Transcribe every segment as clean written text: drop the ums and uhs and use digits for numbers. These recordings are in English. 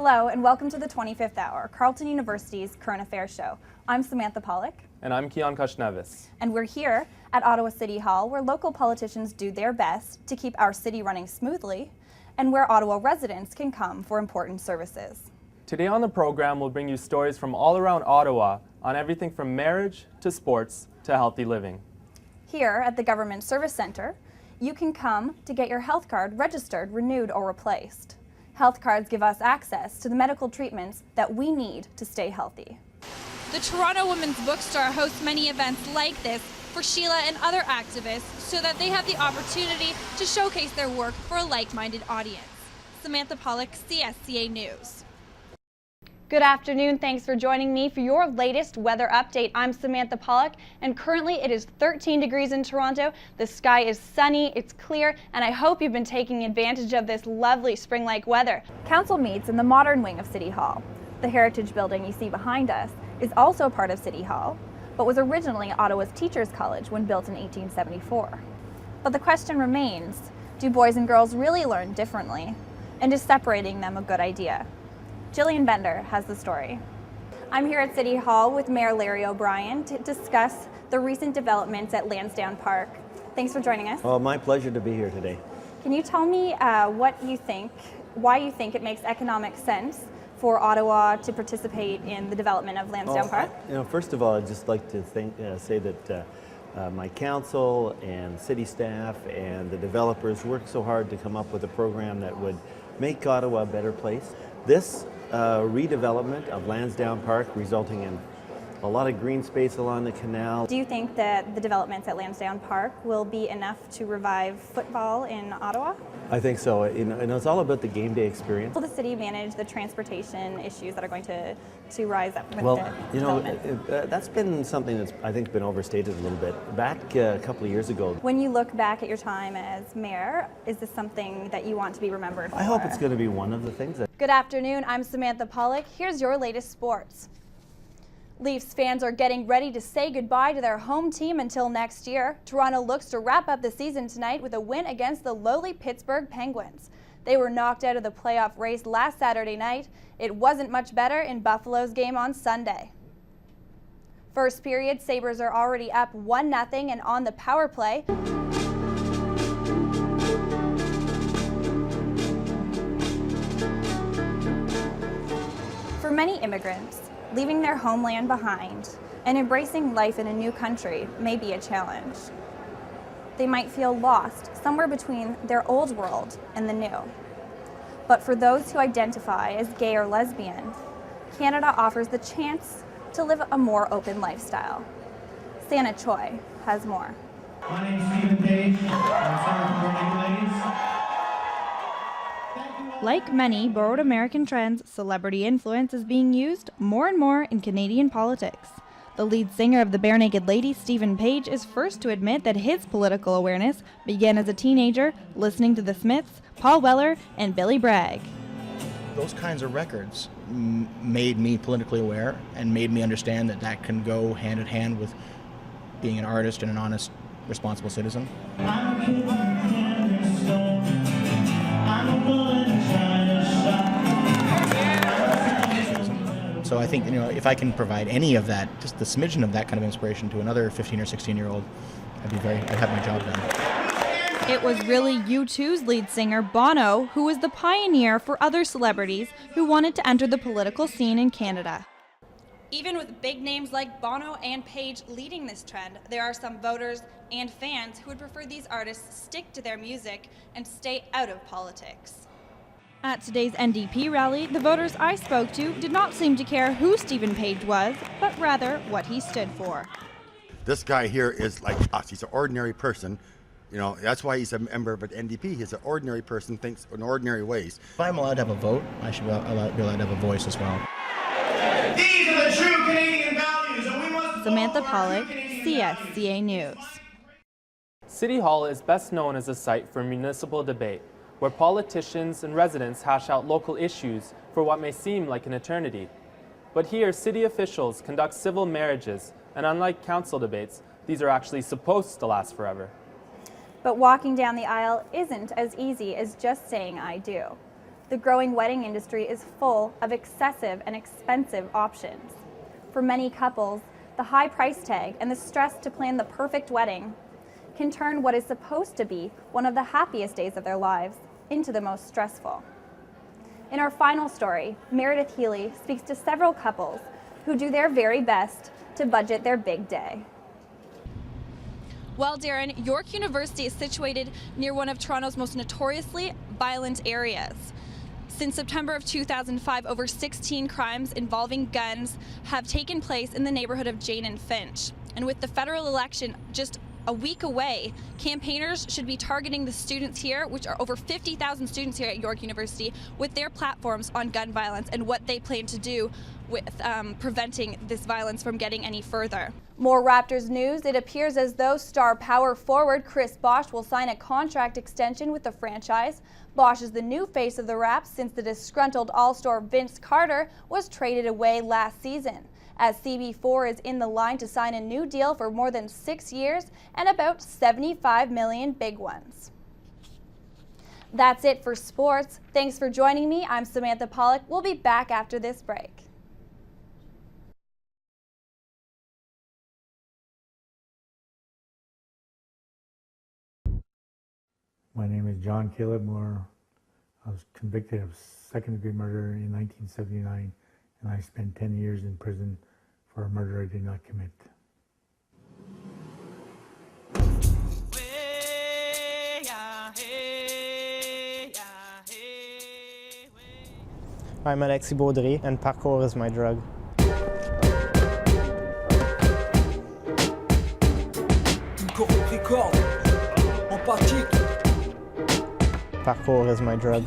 Hello and welcome to the 25th Hour, Carleton University's Current Affairs Show. I'm Samantha Pollock. And I'm Keon Kushnevis. And we're here at Ottawa City Hall, where local politicians do their best to keep our city running smoothly, and where Ottawa residents can come for important services. Today on the program, we'll bring you stories from all around Ottawa on everything from marriage to sports to healthy living. Here at the Government Service Centre, you can come to get your health card registered, renewed, or replaced. Health cards give us access to the medical treatments that we need to stay healthy. The Toronto Women's Bookstore hosts many events like this for Sheila and other activists so that they have the opportunity to showcase their work for a like-minded audience. Samantha Pollock, CSCA News. Good afternoon. Thanks for joining me for your latest weather update. I'm Samantha Pollock, and currently it is 13 degrees in Toronto. The sky is sunny, it's clear, and I hope you've been taking advantage of this lovely spring-like weather. Council meets in the modern wing of City Hall. The Heritage Building you see behind us is also part of City Hall, but was originally Ottawa's Teachers College when built in 1874. But the question remains, do boys and girls really learn differently? And is separating them a good idea? Jillian Bender has the story. I'm here at City Hall with Mayor Larry O'Brien to discuss the recent developments at Lansdowne Park. Thanks for joining us. Well, my pleasure to be here today. Can you tell me what you think, why you think it makes economic sense for Ottawa to participate in the development of Lansdowne Park? First of all, I'd just like to say that my council and city staff and the developers worked so hard to come up with a program that would make Ottawa a better place. This redevelopment of Lansdowne Park resulting in a lot of green space along the canal. Do you think that the developments at Lansdowne Park will be enough to revive football in Ottawa? I think so. It's all about the game day experience. Will the city manage the transportation issues that are going to rise up with the development? That's been something that's I think been overstated a little bit. Back a couple of years ago. When you look back at your time as mayor, is this something that you want to be remembered for? I hope it's going to be one of the things. Good afternoon, I'm Samantha Pollock. Here's your latest sports. Leafs fans are getting ready to say goodbye to their home team until next year. Toronto looks to wrap up the season tonight with a win against the lowly Pittsburgh Penguins. They were knocked out of the playoff race last Saturday night. It wasn't much better in Buffalo's game on Sunday. First period, Sabres are already up 1-0 and on the power play. For many immigrants, leaving their homeland behind and embracing life in a new country may be a challenge. They might feel lost somewhere between their old world and the new. But for those who identify as gay or lesbian, Canada offers the chance to live a more open lifestyle. Santa Choi has more. My name is Stephen Page. I'm sorry for running, ladies. Like many borrowed American trends, celebrity influence is being used more and more in Canadian politics. The lead singer of the Bare Naked Ladies, Stephen Page, is first to admit that his political awareness began as a teenager listening to the Smiths, Paul Weller, and Billy Bragg. Those kinds of records made me politically aware and made me understand that that can go hand in hand with being an artist and an honest, responsible citizen. So I think, if I can provide any of that, just the smidgen of that kind of inspiration to another 15 or 16-year-old, I'd have my job done. It was really U2's lead singer, Bono, who was the pioneer for other celebrities who wanted to enter the political scene in Canada. Even with big names like Bono and Page leading this trend, there are some voters and fans who would prefer these artists stick to their music and stay out of politics. At today's NDP rally, the voters I spoke to did not seem to care who Stephen Page was, but rather what he stood for. This guy here is like us. He's an ordinary person. That's why he's a member of an NDP. He's an ordinary person, thinks in ordinary ways. If I'm allowed to have a vote, I should be allowed to have a voice as well. These are the true Canadian values, and we must Samantha Pollock, CSCA News. City Hall is best known as a site for municipal debate, where politicians and residents hash out local issues for what may seem like an eternity. But here, city officials conduct civil marriages, and unlike council debates, these are actually supposed to last forever. But walking down the aisle isn't as easy as just saying I do. The growing wedding industry is full of excessive and expensive options. For many couples, the high price tag and the stress to plan the perfect wedding can turn what is supposed to be one of the happiest days of their lives into the most stressful. In our final story, Meredith Healy speaks to several couples who do their very best to budget their big day. Well, Darren, York University is situated near one of Toronto's most notoriously violent areas. Since September of 2005, over 16 crimes involving guns have taken place in the neighborhood of Jane and Finch. And with the federal election just a week away, campaigners should be targeting the students here, which are over 50,000 students here at York University, with their platforms on gun violence and what they plan to do with preventing this violence from getting any further. More Raptors news. It appears as though star power forward Chris Bosh will sign a contract extension with the franchise. Bosh is the new face of the Raps since the disgruntled All-Star Vince Carter was traded away last season, as CB4 is in the line to sign a new deal for more than 6 years and about $75 million big ones. That's it for sports. Thanks for joining me. I'm Samantha Pollock. We'll be back after this break. My name is John Caleb Moore. I was convicted of second-degree murder in 1979, and I spent 10 years in prison for a murder I did not commit. I'm Alexis Baudry, and parkour is my drug. Parkour is my drug.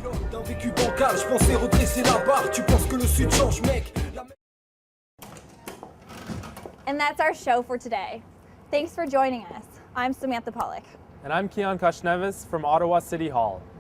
And that's our show for today. Thanks for joining us. I'm Samantha Pollock. And I'm Keon Kashnevis from Ottawa City Hall.